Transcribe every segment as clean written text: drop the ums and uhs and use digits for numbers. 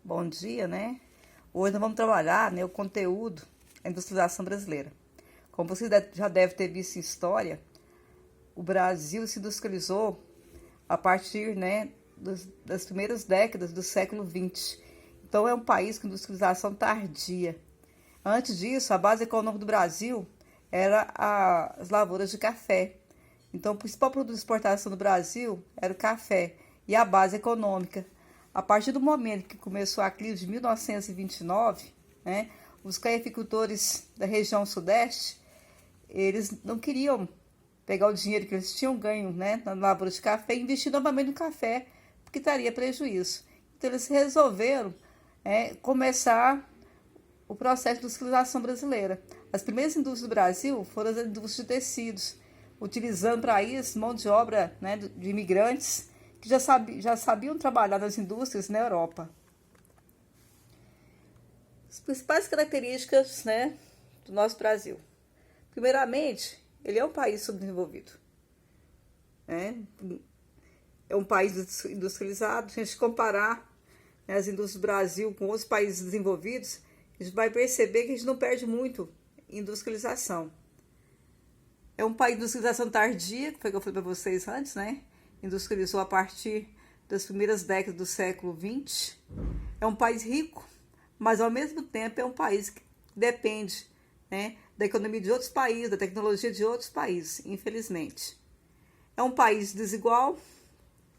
Bom dia, né? Hoje nós vamos trabalhar, né, o conteúdo da industrialização brasileira. Como você já deve ter visto em história, o Brasil se industrializou a partir, né, das primeiras décadas do século XX. Então é um país com industrialização tardia. Antes disso, a base econômica do Brasil era as lavouras de café. Então o principal produto de exportação do Brasil era o café e a base econômica. A partir do momento que começou a crise de 1929, né, os cafeicultores da região sudeste, eles não queriam pegar o dinheiro que eles tinham ganho, né, na lavoura de café e investir novamente no café, porque traria prejuízo. Então eles resolveram começar o processo de industrialização brasileira. As primeiras indústrias do Brasil foram as indústrias de tecidos, utilizando para isso mão de obra, né, de imigrantes que já sabiam trabalhar nas indústrias na Europa. As principais características, né, do nosso Brasil. Primeiramente, ele é um país subdesenvolvido. Né? É um país industrializado. Se a gente comparar, né, as indústrias do Brasil com outros países desenvolvidos, a gente vai perceber que a gente não perde muito em industrialização. É um país de industrialização tardia, que foi o que eu falei para vocês antes, né? Industrializou a partir das primeiras décadas do século XX. É um país rico, mas ao mesmo tempo é um país que depende, né, da economia de outros países, da tecnologia de outros países, infelizmente. É um país desigual,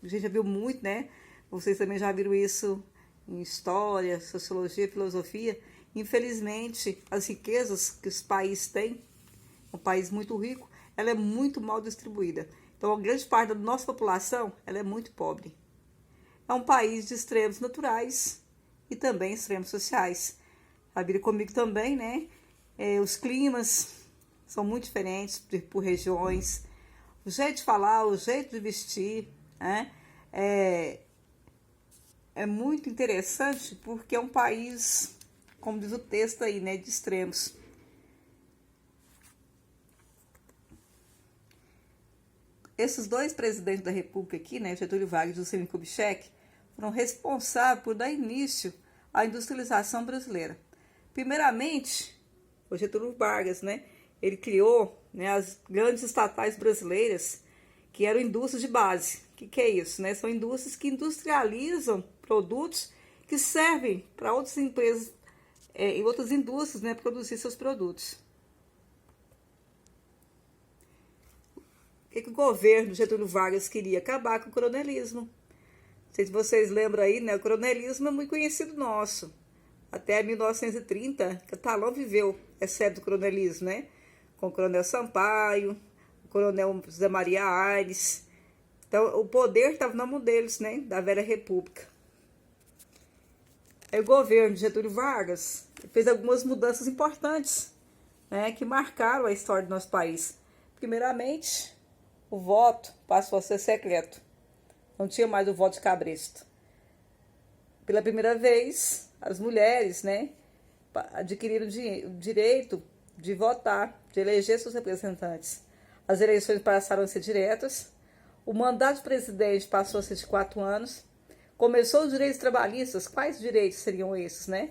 a gente já viu muito, né? Vocês também já viram isso em história, sociologia, filosofia. Infelizmente, as riquezas que os países têm, um país muito rico, ela é muito mal distribuída. Então, a grande parte da nossa população, ela é muito pobre. É um país de extremos naturais e também extremos sociais. Sabia comigo também, né? Os climas são muito diferentes por regiões. O jeito de falar, o jeito de vestir, né? É muito interessante porque é um país, como diz o texto aí, né, de extremos. Esses dois presidentes da República aqui, né, Getúlio Vargas e Juscelino Kubitschek, foram responsáveis por dar início à industrialização brasileira. Primeiramente, o Getúlio Vargas, né, ele criou, né, as grandes estatais brasileiras, que eram indústrias de base. O que é isso? Né? São indústrias que industrializam produtos que servem para outras empresas e outras indústrias, né, produzir seus produtos. O que o governo Getúlio Vargas queria? Acabar com o coronelismo. Não sei se vocês lembram aí, né? O coronelismo é muito conhecido nosso. Até 1930, Catalão viveu essa época do coronelismo, né? Com o coronel Sampaio, o coronel José Maria Aires. Então, o poder estava na mão deles, né? Da velha república. Aí o governo de Getúlio Vargas fez algumas mudanças importantes, né? Que marcaram a história do nosso país. Primeiramente, o voto passou a ser secreto. Não tinha mais o voto de cabresto. Pela primeira vez, as mulheres, né, adquiriram o direito de votar, de eleger seus representantes. As eleições passaram a ser diretas. O mandato do presidente passou a ser de 4 anos. Começou os direitos trabalhistas. Quais direitos seriam esses, né?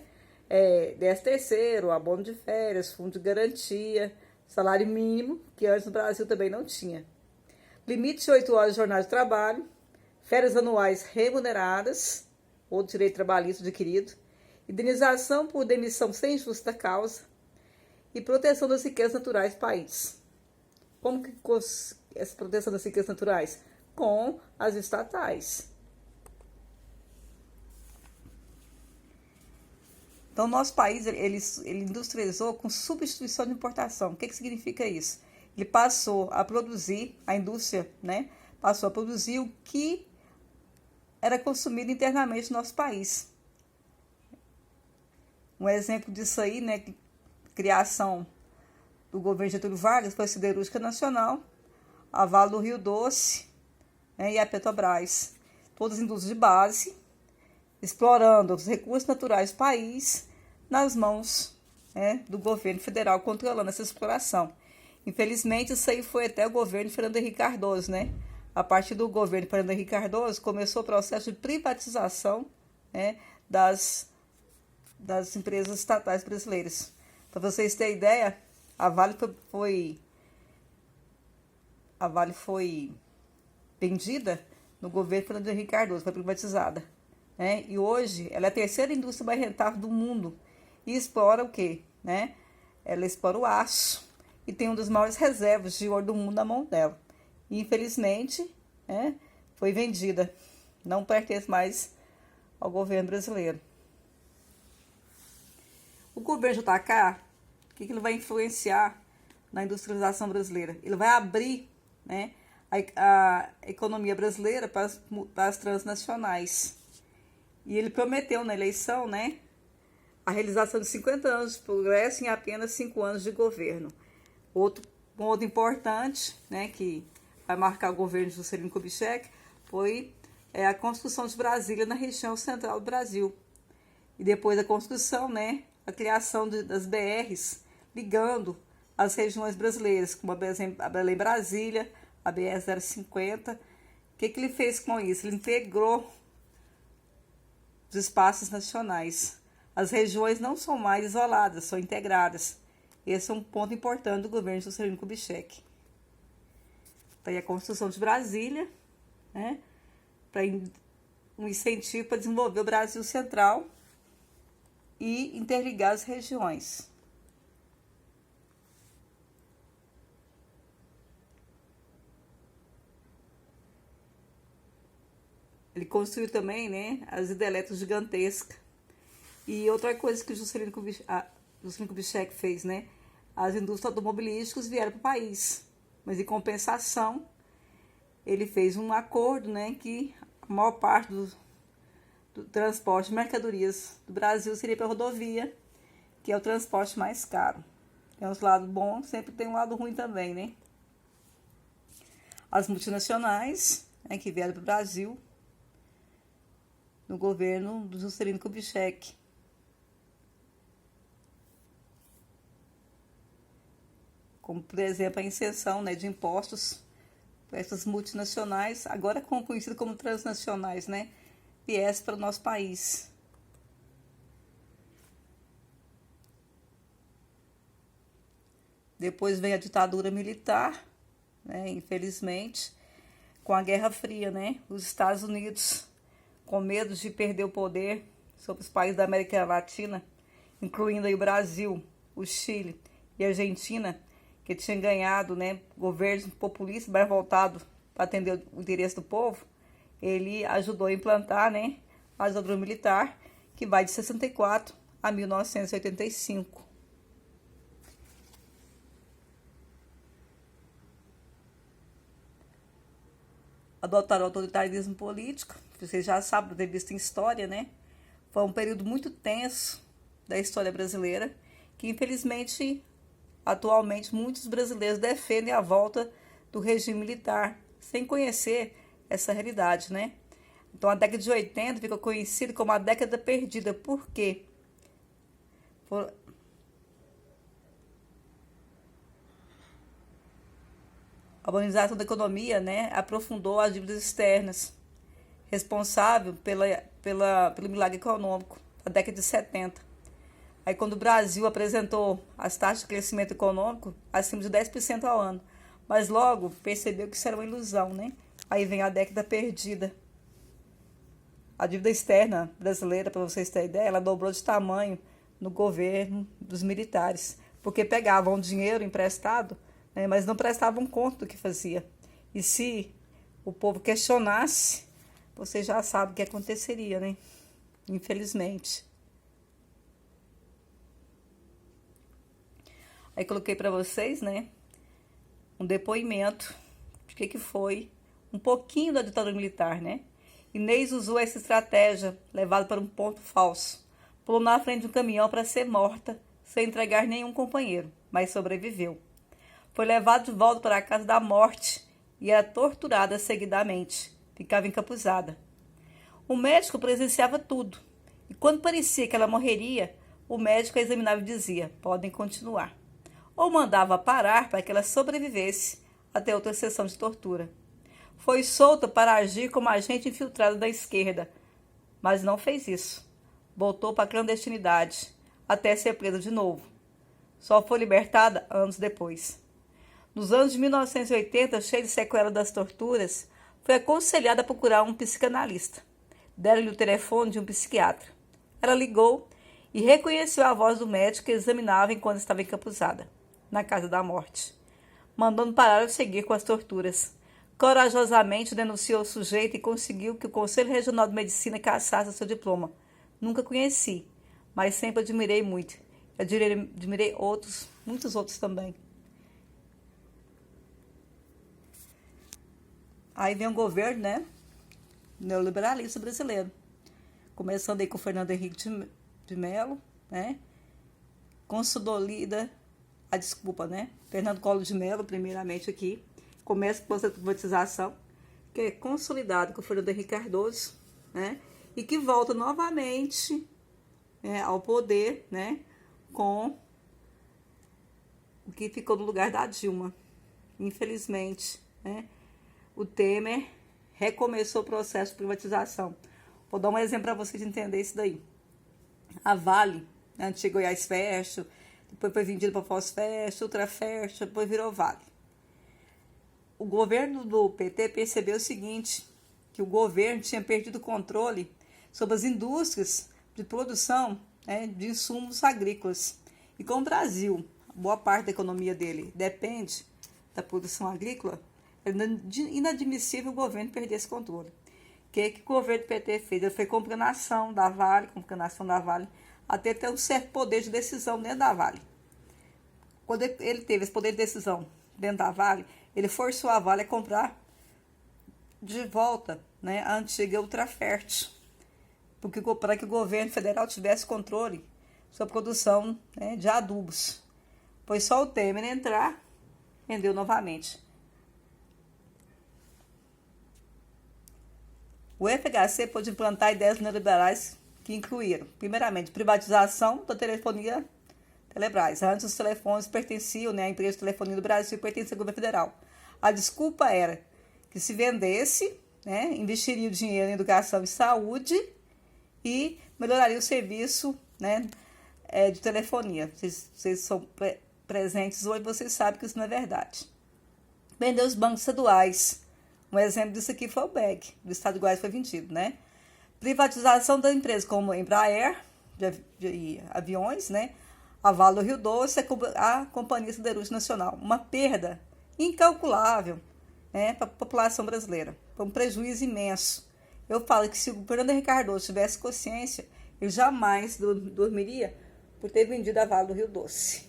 13º, abono de férias, fundo de garantia, salário mínimo, que antes no Brasil também não tinha. Limite de 8 horas de jornada de trabalho, férias anuais remuneradas, outro direito trabalhista adquirido, indenização por demissão sem justa causa e proteção das riquezas naturais do país. Como que essa proteção das riquezas naturais? Com as estatais. Então, nosso país ele industrializou com substituição de importação. O que significa isso? Ele passou a produzir, a indústria, né, passou a produzir o que era consumido internamente no nosso país. Um exemplo disso aí, né, criação do governo Getúlio Vargas foi a Siderúrgica Nacional, a Vale do Rio Doce, né, e a Petrobras. Todas indústrias de base, explorando os recursos naturais do país nas mãos, né, do governo federal, controlando essa exploração. Infelizmente, isso aí foi até o governo Fernando Henrique Cardoso, né? A partir do governo Fernando Henrique Cardoso, começou o processo de privatização, né, das empresas estatais brasileiras. Para vocês terem ideia, a Vale foi vendida no governo Fernando Henrique Cardoso, foi privatizada, né? E hoje ela é a terceira indústria mais rentável do mundo e explora o quê, né? Ela explora o aço e tem uma das maiores reservas de ouro do mundo na mão dela. E, infelizmente, né, foi vendida, não pertence mais ao governo brasileiro. O governo JK, o que ele vai influenciar na industrialização brasileira? Ele vai abrir, né, a economia brasileira para as transnacionais. E ele prometeu na eleição, né, a realização de 50 anos de progresso em apenas 5 anos de governo. Outro ponto importante, né, que vai marcar o governo de Juscelino Kubitschek foi a construção de Brasília na região central do Brasil. E depois da construção, né, a criação das BRs ligando as regiões brasileiras, como a Belém-Brasília, a BR-050. O que ele fez com isso? Ele integrou os espaços nacionais. As regiões não são mais isoladas, são integradas. Esse é um ponto importante do governo de Juscelino Kubitschek. Então, a construção de Brasília, né, para um incentivo para desenvolver o Brasil Central e interligar as regiões. Ele construiu também, né, as hidrelétricas gigantescas. E outra coisa que o Juscelino Kubitschek fez, né, as indústrias automobilísticas vieram para o país. Mas, em compensação, ele fez um acordo, né, que a maior parte do transporte de mercadorias do Brasil seria para rodovia, que é o transporte mais caro. Tem uns lados bons, sempre tem um lado ruim também, né? As multinacionais, né, que vieram para o Brasil no governo do Juscelino Kubitschek. Como, por exemplo, a isenção, né, de impostos para essas multinacionais, agora conhecidas como transnacionais, né, viesse para o nosso país. Depois vem a ditadura militar, né, infelizmente, com a Guerra Fria, né, os Estados Unidos, com medo de perder o poder sobre os países da América Latina, incluindo aí o Brasil, o Chile e a Argentina, que tinha ganhado, né, governos populistas mais voltados para atender o interesse do povo, ele ajudou a implantar, né, a ditadura militar, que vai de 64 a 1985. Adotaram o autoritarismo político, vocês já sabem, ter visto em história, né? Foi um período muito tenso da história brasileira, que infelizmente, atualmente, muitos brasileiros defendem a volta do regime militar, sem conhecer essa realidade, né? Então, a década de 80 ficou conhecida como a década perdida. Por quê? A modernização da economia, né, aprofundou as dívidas externas, responsável pelo milagre econômico da década de 70. Aí, quando o Brasil apresentou as taxas de crescimento econômico acima de 10% ao ano, mas logo percebeu que isso era uma ilusão, né? Aí vem a década perdida. A dívida externa brasileira, para vocês terem ideia, ela dobrou de tamanho no governo dos militares, porque pegavam dinheiro emprestado, né, mas não prestavam conta do que fazia. E se o povo questionasse, você já sabe o que aconteceria, né? Infelizmente. Aí coloquei para vocês, né, um depoimento de que foi um pouquinho da ditadura militar, né? Inês usou essa estratégia, levada para um ponto falso. Pulou na frente de um caminhão para ser morta, sem entregar nenhum companheiro, mas sobreviveu. Foi levada de volta para a casa da morte e era torturada seguidamente. Ficava encapuzada. O médico presenciava tudo. E quando parecia que ela morreria, o médico a examinava e dizia: podem continuar. Ou mandava parar para que ela sobrevivesse até outra sessão de tortura. Foi solta para agir como agente infiltrado da esquerda, mas não fez isso. voltou para a clandestinidade, até ser presa de novo. Só foi libertada anos depois. Nos anos de 1980, cheia de sequela das torturas, foi aconselhada a procurar um psicanalista. Deram-lhe o telefone de um psiquiatra. Ela ligou e reconheceu a voz do médico que examinava enquanto estava encapuzada, na casa da morte, mandando parar de seguir com as torturas. Corajosamente denunciou o sujeito e conseguiu que o Conselho Regional de Medicina cassasse seu diploma. Nunca conheci, mas sempre admirei muito. Admirei outros, muitos outros também. Aí vem o governo, né? Neoliberalista brasileiro. Começando aí com o Fernando Henrique de Mello, né? Consolida a desculpa, né? Fernando Collor de Mello, primeiramente aqui, começa com a privatização, que é consolidado com o Fernando Henrique Cardoso, né? E que volta novamente, né, ao poder, né? Com o que ficou no lugar da Dilma, infelizmente, né? O Temer recomeçou o processo de privatização. Vou dar um exemplo para vocês entenderem isso daí. A Vale, a antiga Goiás Fértil, depois foi vendida para Fosfértil, Ultrafértil, depois virou Vale. O governo do PT percebeu o seguinte, que o governo tinha perdido o controle sobre as indústrias de produção, né, de insumos agrícolas. E como o Brasil, boa parte da economia dele depende da produção agrícola, é inadmissível o governo perder esse controle. O que o governo do PT fez? Ele foi comprando a ação da Vale, até ter um certo poder de decisão dentro da Vale. Quando ele teve esse poder de decisão dentro da Vale, ele forçou a Vale a comprar de volta, né, a antiga Ultrafert, para que o governo federal tivesse controle sobre a produção, né, de adubos. Pois só o Temer entrar, vendeu novamente. O FHC pôde implantar ideias neoliberais que incluíram, primeiramente, privatização da telefonia Telebrás. Antes, os telefones pertenciam, né, à empresa de telefonia do Brasil e pertenciam ao governo federal. A desculpa era que se vendesse, né, investiria o dinheiro em educação e saúde e melhoraria o serviço, né, de telefonia. Vocês são presentes hoje, vocês sabem que isso não é verdade. Vendeu os bancos estaduais. Um exemplo disso aqui foi o BEG, do estado de Goiás foi vendido, né? Privatização da empresa como a Embraer, de aviões, né? A Vale do Rio Doce, a Companhia Siderúrgica Nacional. Uma perda incalculável, né, para a população brasileira. Foi um prejuízo imenso. Eu falo que se o Fernando Henrique Cardoso tivesse consciência, ele jamais dormiria por ter vendido a Vale do Rio Doce.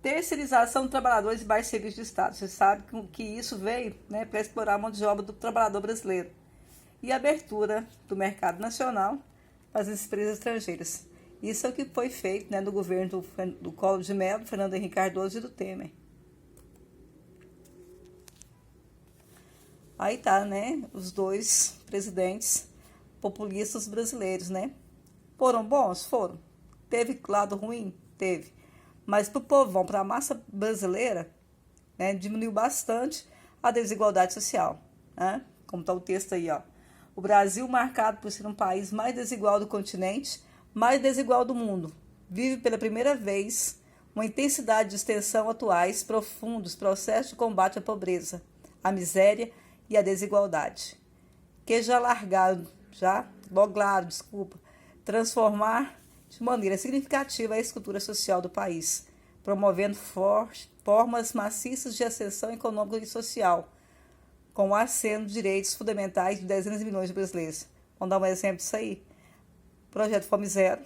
Terceirização de trabalhadores de baixo serviço de Estado. Você sabe que isso veio, né, para explorar a mão de obra do trabalhador brasileiro. E a abertura do mercado nacional para as empresas estrangeiras. Isso é o que foi feito, né, no governo do Collor de Mello, do Fernando Henrique Cardoso e do Temer. Aí tá, né, os dois presidentes populistas brasileiros, né? Foram bons? Foram. Teve lado ruim? Teve. Mas para o povão, para a massa brasileira, né, diminuiu bastante a desigualdade social, né? Como está o texto aí, ó. O Brasil, marcado por ser um país mais desigual do continente, mais desigual do mundo, vive pela primeira vez uma intensidade de extensão atuais profundos processos de combate à pobreza, à miséria e à desigualdade, que já lograram, transformar de maneira significativa a estrutura social do país, promovendo formas maciças de ascensão econômica e social, com o aceno de direitos fundamentais de dezenas de milhões de brasileiros. Vamos dar um exemplo disso aí? Projeto Fome Zero,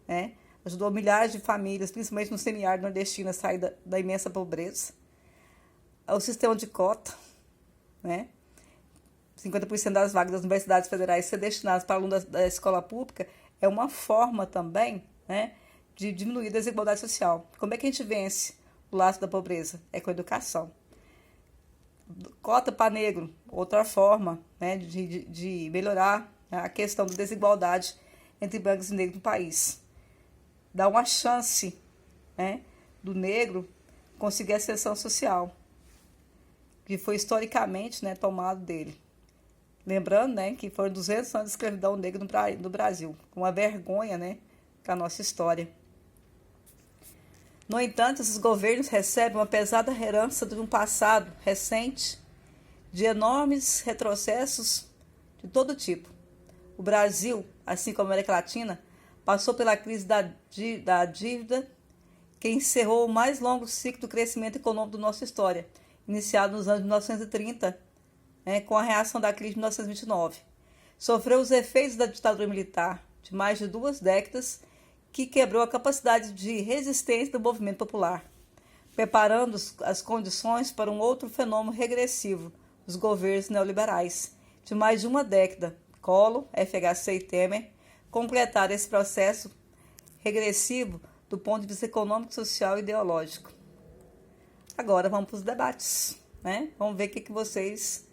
né? Ajudou milhares de famílias, principalmente no semiárido nordestino, a sair da imensa pobreza. O sistema de cota, né? 50% das vagas das universidades federais ser destinadas para alunos da escola pública é uma forma também, né, de diminuir a desigualdade social. Como é que a gente vence o laço da pobreza? É com a educação. Cota para negro, outra forma, né, de melhorar a questão da desigualdade entre brancos e negros no país. Dá uma chance, né, do negro conseguir a ascensão social, que foi historicamente, né, tomado dele. Lembrando, né, que foram 200 anos de escravidão negra no Brasil. Uma vergonha, né, com a nossa história. No entanto, esses governos recebem uma pesada herança de um passado recente de enormes retrocessos de todo tipo. O Brasil, assim como a América Latina, passou pela crise da dívida, que encerrou o mais longo ciclo do crescimento econômico da nossa história, iniciado nos anos 1930, com a reação da crise de 1929. Sofreu os efeitos da ditadura militar de mais de 2 décadas, que quebrou a capacidade de resistência do movimento popular, preparando as condições para um outro fenômeno regressivo, os governos neoliberais, de mais de 1 década. Collor, FHC e Temer completaram esse processo regressivo do ponto de vista econômico, social e ideológico. Agora vamos para os debates, né? Vamos ver o que vocês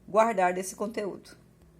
guardaram desse conteúdo.